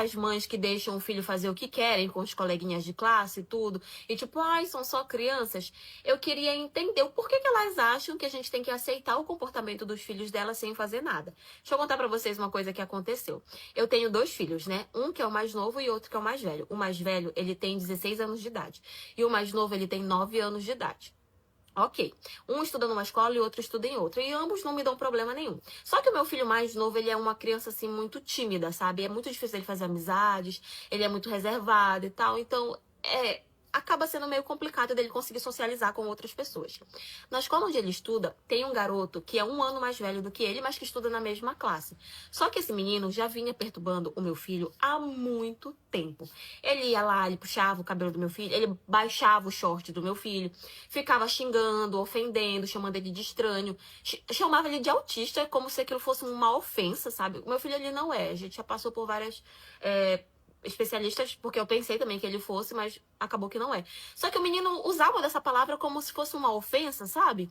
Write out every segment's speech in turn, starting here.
as mães que deixam o filho fazer o que querem com os coleguinhas de classe e tudo, e tipo, ai, são só crianças. Eu queria entender o porquê que elas acham que a gente tem que aceitar o comportamento dos filhos delas sem fazer nada. Deixa eu contar pra vocês uma coisa que aconteceu. Eu tenho 2 filhos, né? Um que é o mais novo e outro que é o mais velho. O mais velho, ele tem 16 anos de idade. E o mais novo, ele tem 9 anos de idade. Ok. Um estuda numa escola e outro estuda em outra. E ambos não me dão problema nenhum. Só que o meu filho mais novo, ele é uma criança, assim, muito tímida, sabe? É muito difícil ele fazer amizades, ele é muito reservado e tal. Então, acaba sendo meio complicado dele conseguir socializar com outras pessoas. Na escola onde ele estuda, tem um garoto que é 1 ano mais velho do que ele, mas que estuda na mesma classe. Só que esse menino já vinha perturbando o meu filho há muito tempo. Ele ia lá, ele puxava o cabelo do meu filho, ele baixava o short do meu filho, ficava xingando, ofendendo, chamando ele de estranho, chamava ele de autista, como se aquilo fosse uma ofensa, sabe? O meu filho, ele não é. A gente já passou por várias especialistas, porque eu pensei também que ele fosse, mas acabou que não é. Só que o menino usava dessa palavra como se fosse uma ofensa, sabe?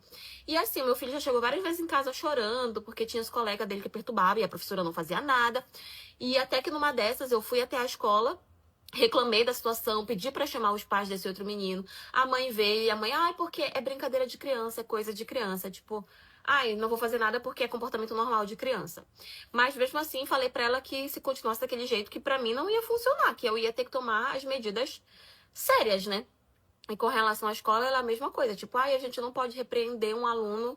E assim, o meu filho já chegou várias vezes em casa chorando, porque tinha os colegas dele que perturbavam e a professora não fazia nada. E até que numa dessas eu fui até a escola, reclamei da situação, pedi pra chamar os pais desse outro menino. A mãe veio e a mãe, ai, porque é brincadeira de criança, é coisa de criança. Tipo, ai, não vou fazer nada porque é comportamento normal de criança. Mas mesmo assim, falei pra ela que se continuasse daquele jeito, que pra mim não ia funcionar, que eu ia ter que tomar as medidas sérias, né? E com relação à escola, é a mesma coisa. Tipo, ai, a gente não pode repreender um aluno,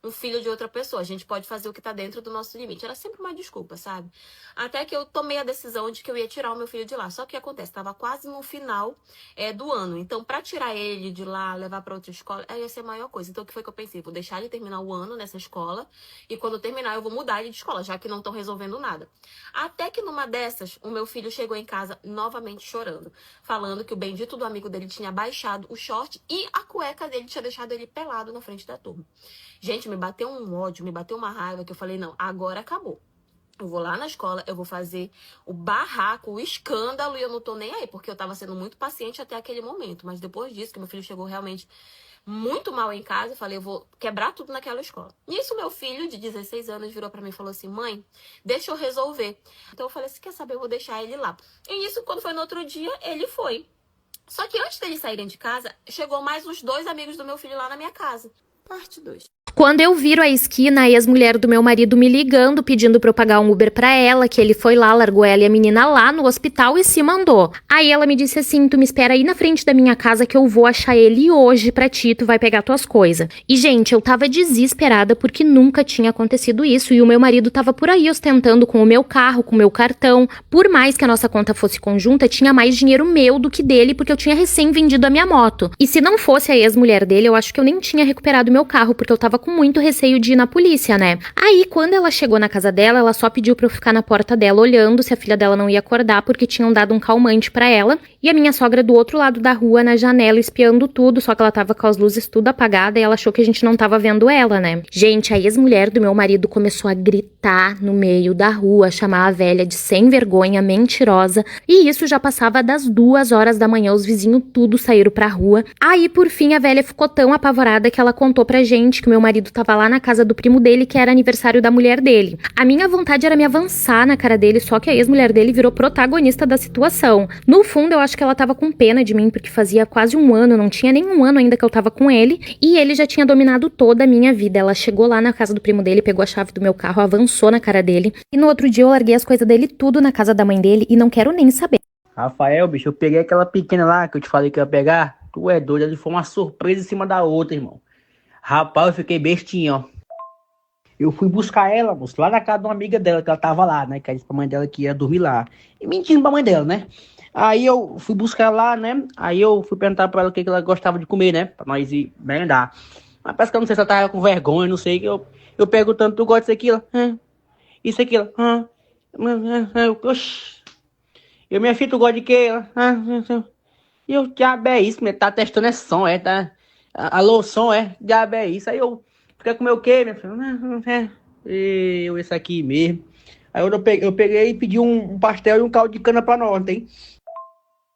um filho de outra pessoa. A gente pode fazer o que tá dentro do nosso limite. Era sempre uma desculpa, sabe? Até que eu tomei a decisão de que eu ia tirar o meu filho de lá. Só que o que acontece? Tava quase no final do ano. Então, pra tirar ele de lá, levar pra outra escola, ia ser a maior coisa. Então, o que foi que eu pensei? Vou deixar ele terminar o ano nessa escola. E quando terminar, eu vou mudar ele de escola, já que não estão resolvendo nada. Até que numa dessas, o meu filho chegou em casa novamente chorando, falando que o bendito do amigo dele tinha baixado o short e a cueca dele tinha deixado ele pelado na frente da turma. Gente, me bateu um ódio, me bateu uma raiva que eu falei, não, agora acabou. Eu vou lá na escola, eu vou fazer o barraco, o escândalo, e eu não tô nem aí, porque eu tava sendo muito paciente até aquele momento. Mas depois disso, que meu filho chegou realmente muito mal em casa, eu falei, eu vou quebrar tudo naquela escola. Nisso, meu filho, de 16 anos, virou pra mim e falou assim, mãe, deixa eu resolver. Então eu falei, se quer saber, eu vou deixar ele lá. E isso, quando foi no outro dia, ele foi. Só que antes deles saírem de casa, chegou mais uns 2 amigos do meu filho lá na minha casa. Parte 2. Quando eu viro a esquina, a ex-mulher do meu marido me ligando, pedindo pra eu pagar um Uber pra ela, que ele foi lá, largou ela e a menina lá no hospital e se mandou. Aí ela me disse assim, tu me espera aí na frente da minha casa que eu vou achar ele hoje pra ti, tu vai pegar tuas coisas. E gente, eu tava desesperada porque nunca tinha acontecido isso e o meu marido tava por aí ostentando com o meu carro, com o meu cartão. Por mais que a nossa conta fosse conjunta, tinha mais dinheiro meu do que dele porque eu tinha recém vendido a minha moto. E se não fosse a ex-mulher dele, eu acho que eu nem tinha recuperado meu carro porque eu tava com muito receio de ir na polícia, né? Aí, quando ela chegou na casa dela, ela só pediu pra eu ficar na porta dela olhando se a filha dela não ia acordar, porque tinham dado um calmante pra ela. E a minha sogra do outro lado da rua, na janela, espiando tudo, só que ela tava com as luzes tudo apagadas e ela achou que a gente não tava vendo ela, né? Gente, a ex-mulher do meu marido começou a gritar no meio da rua, chamar a velha de sem vergonha, mentirosa. E isso já passava das 2 horas da manhã, os vizinhos tudo saíram pra rua. Aí, por fim, a velha ficou tão apavorada que ela contou pra gente que o meu marido tava lá na casa do primo dele, que era aniversário da mulher dele. A minha vontade era me avançar na cara dele, só que a ex-mulher dele virou protagonista da situação. No fundo, eu acho que ela tava com pena de mim, porque fazia quase um ano, não tinha nem um ano ainda que eu tava com ele, e ele já tinha dominado toda a minha vida. Ela chegou lá na casa do primo dele, pegou a chave do meu carro, avançou na cara dele, e no outro dia eu larguei as coisas dele tudo na casa da mãe dele, e não quero nem saber. Rafael, bicho, eu peguei aquela pequena lá que eu te falei que eu ia pegar. Tu é doido, ali foi uma surpresa em cima da outra, irmão. Rapaz, eu fiquei bestinho, ó. Eu fui buscar ela, moço, lá na casa de uma amiga dela, que ela tava lá, né? Que ela disse pra mãe dela que ia dormir lá. E mentindo pra mãe dela, né? Aí eu fui buscar ela lá, né? Aí eu fui perguntar pra ela o que ela gostava de comer, né? Pra nós ir merendar. Mas parece que eu não sei se ela tava com vergonha, não sei. Eu perguntando, tu gosta disso aqui? Ela, isso aqui, ela, oxi. Eu, minha filha, tu gosta de quê? Ela, e eu, diabo é isso, tá testando esse som, tá? Alô, som, diabo é isso. Aí eu, quer comer o quê, minha filha? Esse aqui mesmo. Aí eu peguei e pedi um pastel e um caldo de cana pra nós, tem?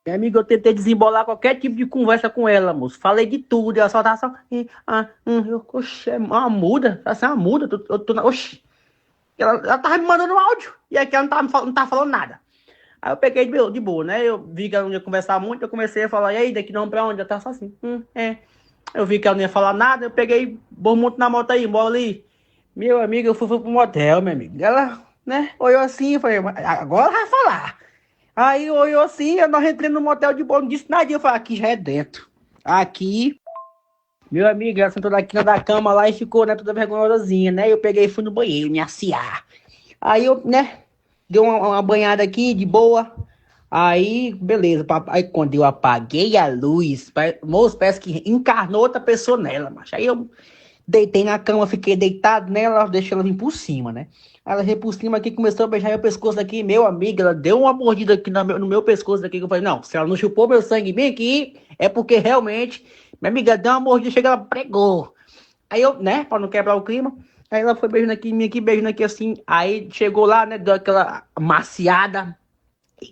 Minha amiga, eu tentei desembolar qualquer tipo de conversa com ela, moço. Falei de tudo, ela só tava só... oxe, é uma muda, assim, uma muda, oxi. Ela tava me mandando um áudio, e aqui ela não tava falando nada. Aí eu peguei de boa, né? Eu vi que ela não ia conversar muito, eu comecei a falar, e aí, daqui não pra onde? Ela tava só assim, é. Eu vi que ela não ia falar nada, eu peguei, bom muito na moto aí, bora ali. Meu amigo, eu fui pro motel, meu amigo. Ela, né, olhou assim, eu falei, agora vai falar. Aí olhou assim, nós entramos no motel de boa, não disse nada, eu falei, aqui já é dentro. Aqui, meu amigo, ela sentou na quina da cama lá e ficou, né, toda vergonhosazinha, né? Eu peguei e fui no banheiro, me aciar. Aí eu, né, dei uma banhada aqui, de boa. Aí, beleza. Aí quando eu apaguei a luz, moço, parece que encarnou outra pessoa nela, macho. Aí eu deitei na cama, fiquei deitado nela, deixei ela vir por cima, né? Ela veio por cima aqui, começou a beijar meu pescoço aqui, meu amigo, ela deu uma mordida aqui no meu pescoço aqui, que eu falei, não, se ela não chupou meu sangue bem aqui, é porque realmente, minha amiga deu uma mordida, chega, ela pregou. Aí eu, né, pra não quebrar o clima, aí ela foi beijando aqui, minha aqui, beijando aqui assim, aí chegou lá, né, deu aquela amaciada,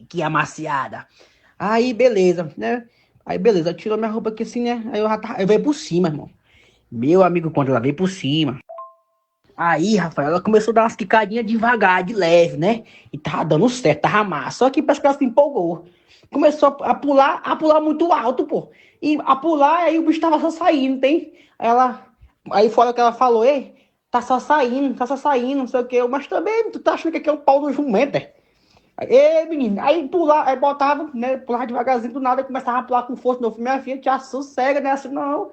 que amaciada. Aí, beleza, né? Aí, beleza, tirou minha roupa aqui assim, né? Aí eu veio por cima, irmão. Meu amigo, quando ela veio por cima. Aí, Rafael, ela começou a dar umas quicadinhas devagar, de leve, né? E tava dando certo, tava massa. Só que parece que ela se empolgou. Começou a pular muito alto, pô. E a pular, aí o bicho tava só saindo, tem? Aí fora que ela falou, ei, tá só saindo, não sei o que. Mas também, tu tá achando que aqui é um pau no jumento, é? Ei, menino, aí pular, aí botava, né, pulava devagarzinho do nada, começava a pular com força, não, minha filha, te sossega, né, assim, não.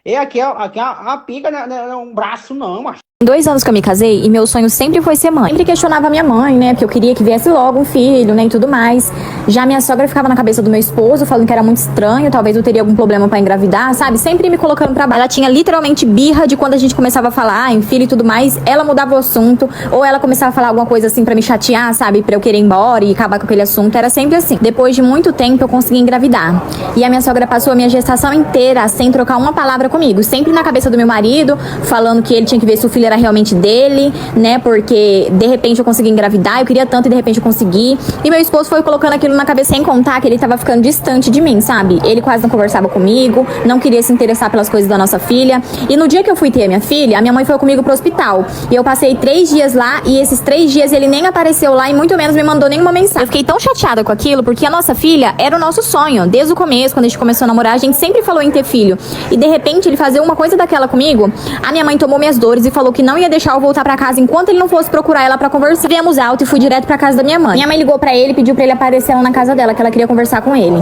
E aqui é uma pica, né, não é um braço, não, macho. 2 anos que eu me casei e meu sonho sempre foi ser mãe. Sempre questionava minha mãe, né? Porque eu queria que viesse logo um filho, né? E tudo mais. Já minha sogra ficava na cabeça do meu esposo, falando que era muito estranho, talvez eu teria algum problema pra engravidar, sabe? Sempre me colocando pra baixo. Ela tinha literalmente birra de quando a gente começava a falar em filho e tudo mais, ela mudava o assunto, ou ela começava a falar alguma coisa assim pra me chatear, sabe? Pra eu querer ir embora e acabar com aquele assunto. Era sempre assim. Depois de muito tempo eu consegui engravidar. E a minha sogra passou a minha gestação inteira sem trocar uma palavra comigo. Sempre na cabeça do meu marido, falando que ele tinha que ver se o filho era realmente dele, né? Porque de repente eu consegui engravidar, eu queria tanto e de repente eu consegui. E meu esposo foi colocando aquilo na cabeça, sem contar que ele tava ficando distante de mim, sabe? Ele quase não conversava comigo, não queria se interessar pelas coisas da nossa filha. E no dia que eu fui ter a minha mãe foi comigo pro hospital. E eu passei 3 dias lá e esses 3 dias ele nem apareceu lá e muito menos me mandou nenhuma mensagem. Eu fiquei tão chateada com aquilo porque a nossa filha era o nosso sonho. Desde o começo, quando a gente começou a namorar, a gente sempre falou em ter filho. E de repente ele fazer uma coisa daquela comigo, a minha mãe tomou minhas dores e falou que não ia deixar eu voltar pra casa enquanto ele não fosse procurar ela pra conversar. Viemos alto e fui direto pra casa da minha mãe. Minha mãe ligou pra ele, pediu pra ele aparecer lá na casa dela, que ela queria conversar com ele.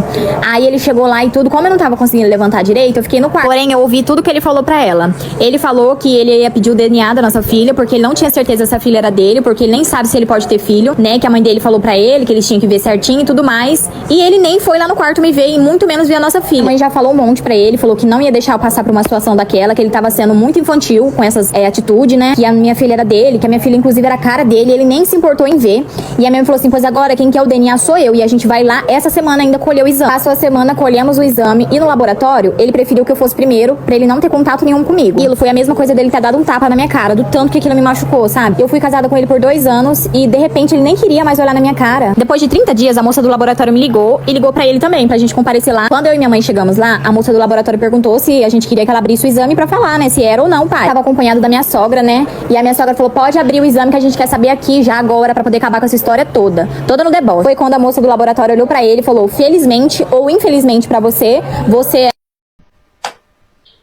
Aí ele chegou lá e tudo, como eu não tava conseguindo levantar direito, eu fiquei no quarto. Porém, eu ouvi tudo que ele falou pra ela. Ele falou que ele ia pedir o DNA da nossa filha, porque ele não tinha certeza se a filha era dele, porque ele nem sabe se ele pode ter filho, né? Que a mãe dele falou pra ele, que eles tinham que ver certinho e tudo mais. E ele nem foi lá no quarto me ver e muito menos ver a nossa filha. A mãe já falou um monte pra ele, falou que não ia deixar eu passar por uma situação daquela, que ele tava sendo muito infantil com essas atitudes, né? Que a minha filha era dele, que a minha filha inclusive era a cara dele, ele nem se importou em ver. E a minha mãe falou assim, pois agora quem quer o DNA sou eu, e a gente vai lá essa semana ainda colher o exame. Passou a semana, colhemos o exame e no laboratório ele preferiu que eu fosse primeiro, pra ele não ter contato nenhum comigo. Aquilo foi a mesma coisa dele ter dado um tapa na minha cara, do tanto que aquilo me machucou, sabe? Eu fui casada com ele por 2 anos e de repente ele nem queria mais olhar na minha cara. Depois de 30 dias a moça do laboratório me ligou e ligou pra ele também, pra gente comparecer lá. Quando eu e minha mãe chegamos lá, a moça do laboratório perguntou se a gente queria que ela abrisse o exame pra falar, né, se era ou não, pai. Tava acompanhado da minha sogra, né? E a minha sogra falou, pode abrir o exame que a gente quer saber aqui já agora, pra poder acabar com essa história toda no deboche. Foi quando a moça do laboratório olhou pra ele e falou, felizmente ou infelizmente pra você, você...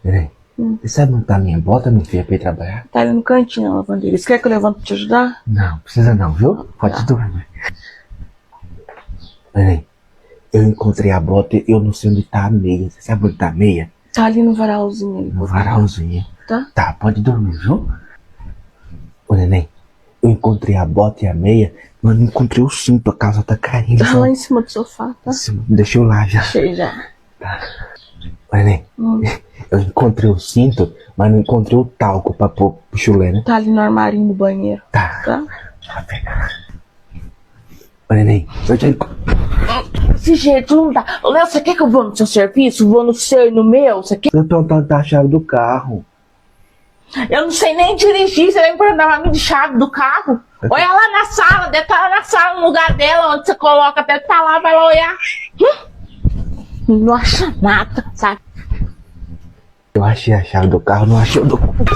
Peraí, você sabe onde tá minha bota, minha filha, pra ir trabalhar? Tá ali no cantinho, na lavanderia. Você quer que eu levante pra te ajudar? Não, precisa não, viu? Pode dormir. Peraí, eu encontrei a bota e eu não sei onde tá a meia. Você sabe onde tá a meia? Tá ali no varalzinho. Ali, no varalzinho. Tá? Tá, pode dormir, viu? Ô, neném, eu encontrei a bota e a meia, mas não encontrei o cinto, a calça tá caindo. Tá lá em cima do sofá, tá? Deixa eu lá já. Achei já. Tá. Ô, neném, eu encontrei o cinto, mas não encontrei o talco pra pôr pro chulé, né? Tá ali no armarinho do banheiro. Tá. Tá? Deixa eu pegar. Ô, neném, eu já Desse jeito não dá. Ô, Léo, você quer que eu vou no seu serviço? Vou no seu e no meu? Você quer? Eu tô tentando a chave do carro. Eu não sei nem dirigir, você vem perguntar pra mim de chave do carro? Olha lá na sala, deve estar lá na sala, no lugar dela, onde você coloca, deve estar lá, vai lá olhar. Não acha nada, sabe? Eu achei a chave do carro, não achei o documento.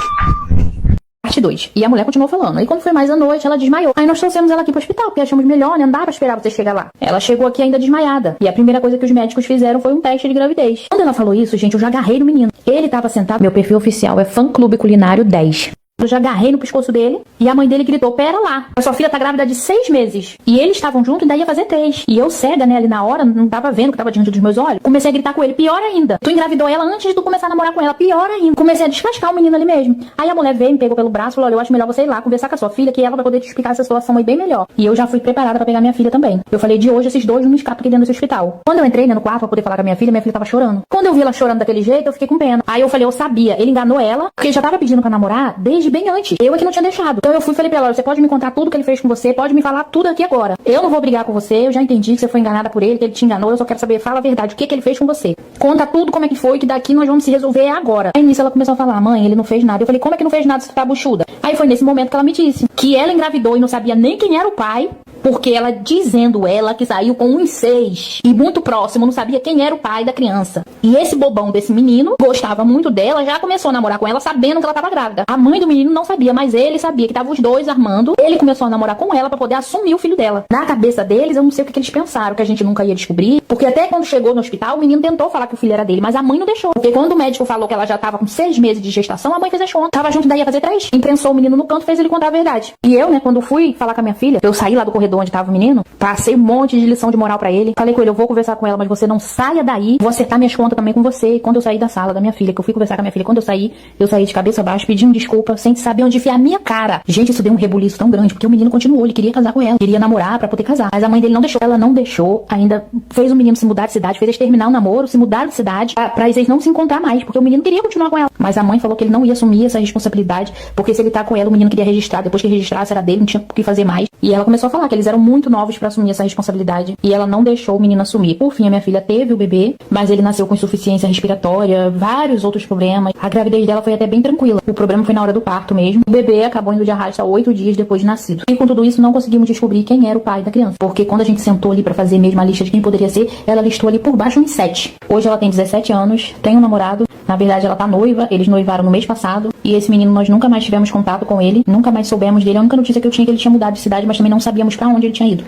Parte 2. E a mulher continuou falando. Aí quando foi mais à noite, ela desmaiou. Aí nós trouxemos ela aqui pro hospital, porque achamos melhor, né? Não dá pra esperar você chegar lá. Ela chegou aqui ainda desmaiada. E a primeira coisa que os médicos fizeram foi um teste de gravidez. Quando ela falou isso, gente, eu já agarrei no menino. Ele tava sentado, meu perfil oficial é Fã Clube Culinário 10. Eu já agarrei no pescoço dele e a mãe dele gritou, pera lá, a sua filha tá grávida de 6 meses. E eles estavam juntos e daí ia fazer 3. E eu cega, né, ali na hora, não tava vendo que tava diante dos meus olhos. Comecei a gritar com ele, pior ainda. Tu engravidou ela antes de tu começar a namorar com ela, pior ainda. Comecei a descascar o menino ali mesmo. Aí a mulher veio, me pegou pelo braço e falou, olha, eu acho melhor você ir lá conversar com a sua filha, que ela vai poder te explicar essa situação aí bem melhor. E eu já fui preparada pra pegar minha filha também. Eu falei, de hoje esses dois não me escapam aqui dentro desse hospital. Quando eu entrei, né, no quarto pra poder falar com a minha filha tava chorando. Quando eu vi ela chorando daquele jeito, eu fiquei com pena. Aí eu falei, eu sabia, ele enganou ela, porque ele já tava pedindo pra namorar desde bem antes. Eu é que não tinha deixado. Então eu fui e falei pra ela, você pode me contar tudo que ele fez com você, pode me falar tudo aqui agora. Eu não vou brigar com você, eu já entendi que você foi enganada por ele, que ele te enganou, eu só quero saber, fala a verdade, o que ele fez com você. Conta tudo como é que foi, que daqui nós vamos se resolver agora. Aí nisso ela começou a falar, mãe, ele não fez nada. Eu falei, como é que não fez nada se tá buchuda? Aí foi nesse momento que ela me disse que ela engravidou e não sabia nem quem era o pai, porque ela dizendo ela que saiu com uns 6 e muito próximo, não sabia quem era o pai da criança. E esse bobão desse menino gostava muito dela, já começou a namorar com ela sabendo que ela tava grávida. A mãe do menino não sabia, mas ele sabia que tava os dois armando. Ele começou a namorar com ela pra poder assumir o filho dela. Na cabeça deles, eu não sei o que eles pensaram, que a gente nunca ia descobrir, porque até quando chegou no hospital, o menino tentou falar que o filho era dele, mas a mãe não deixou. Porque quando o médico falou que ela já tava com 6 meses de gestação, a mãe fez as contas. Tava junto, daí ia fazer 3. Imprensou o menino no canto, fez ele contar a verdade. E eu, né, quando fui falar com a minha filha, eu saí lá do corredor onde tava o menino, passei um monte de lição de moral pra ele. Falei com ele, eu vou conversar com ela, mas você não saia daí. Vou acertar minhas contas também com você. E quando eu saí da sala da minha filha, que eu fui conversar com a minha filha, quando eu saí de cabeça baixa, pedindo desculpa, sem saber onde enfiar a minha cara. Gente, isso deu um rebuliço tão grande, porque o menino continuou, ele queria casar com ela, queria namorar pra poder casar. Mas a mãe dele não deixou. Ela não deixou, ainda fez o menino se mudar de cidade, fez eles terminar o namoro, se mudar de cidade, pra eles não se encontrar mais, porque o menino queria continuar com ela. Mas a mãe falou que ele não ia assumir essa responsabilidade, porque se ele tá com ela, o menino queria registrar, depois que registrasse era dele, não tinha o que fazer mais. E ela começou a falar que eles eram muito novos pra assumir essa responsabilidade, e ela não deixou o menino assumir. Por fim, a minha filha teve o bebê, mas ele nasceu com insuficiência respiratória, vários outros problemas. A gravidez dela foi até bem tranquila. O problema foi na hora do parto mesmo. O bebê acabou indo de arrasta 8 dias depois de nascido. E com tudo isso, não conseguimos descobrir quem era o pai da criança. Porque quando a gente sentou ali pra fazer mesmo a lista de quem poderia ser, ela listou ali por baixo uns 7. Hoje ela tem 17 anos, tem um namorado. Na verdade, ela tá noiva. Eles noivaram no mês passado. E esse menino, nós nunca mais tivemos contato com ele. Nunca mais soubemos dele. A única notícia que eu tinha é que ele tinha mudado de cidade, mas também não sabíamos pra onde ele tinha ido.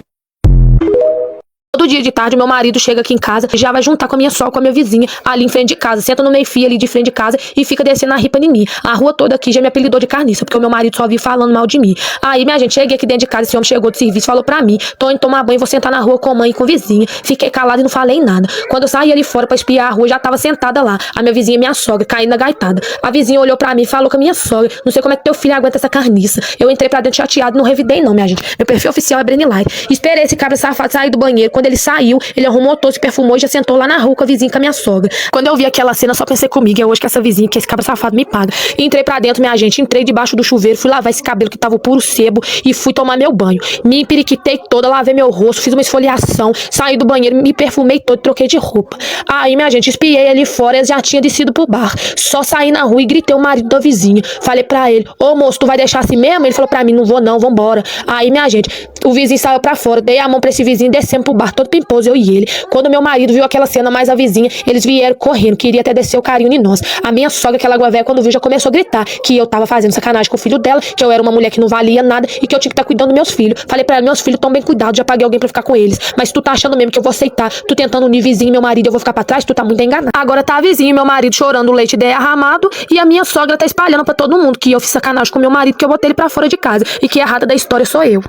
Todo dia de tarde, meu marido chega aqui em casa, já vai juntar com a minha sogra, com a minha vizinha, ali em frente de casa. Senta no meio-fio ali de frente de casa e fica descendo a ripa em mim. A rua toda aqui já me apelidou de carniça, porque o meu marido só vive falando mal de mim. Aí, minha gente, cheguei aqui dentro de casa, esse homem chegou de serviço, falou pra mim, tô indo tomar banho, vou sentar na rua com a mãe e com a vizinha. Fiquei calada e não falei nada. Quando eu saí ali fora pra espiar a rua, já tava sentada lá. A minha vizinha, minha sogra, caindo na gaitada. A vizinha olhou pra mim e falou com a minha sogra, não sei como é que teu filho aguenta essa carniça. Eu entrei pra dentro chateado, não revidei não, minha gente. Meu perfil oficial é Brenilight. Esperei esse cabra safado sair do banheiro. Quando ele saiu, ele arrumou todo, se perfumou e já sentou lá na rua com a vizinha, com a minha sogra. Quando eu vi aquela cena, só pensei comigo, é hoje que essa vizinha, que esse cabra safado me paga. E entrei pra dentro, minha gente, entrei debaixo do chuveiro, fui lavar esse cabelo que tava puro sebo e fui tomar meu banho. Me empiriquitei toda, lavei meu rosto, fiz uma esfoliação, saí do banheiro, me perfumei todo, troquei de roupa. Aí, minha gente, espiei ali fora, eles já tinham descido pro bar. Só saí na rua e gritei o marido da vizinha. Falei pra ele, ô moço, tu vai deixar assim mesmo? Ele falou pra mim, não vou não, vambora. Aí, minha gente, o vizinho saiu pra fora, dei a mão pra esse vizinho, descemos pro bar, todo pimposo, eu e ele. Quando meu marido viu aquela cena, mais a vizinha, eles vieram correndo, queria até descer o carinho em nós. A minha sogra, aquela água velha, quando viu, já começou a gritar que eu tava fazendo sacanagem com o filho dela, que eu era uma mulher que não valia nada e que eu tinha que estar cuidando dos meus filhos. Falei pra ela, meus filhos tão bem cuidados, já paguei alguém pra ficar com eles. Mas tu tá achando mesmo que eu vou aceitar? Tu tentando unir vizinho e meu marido, eu vou ficar pra trás? Tu tá muito enganado. Agora tá a vizinha e meu marido chorando, o leite derramado, e a minha sogra tá espalhando pra todo mundo que eu fiz sacanagem com meu marido, que eu botei ele pra fora de casa e que a errada da história sou eu.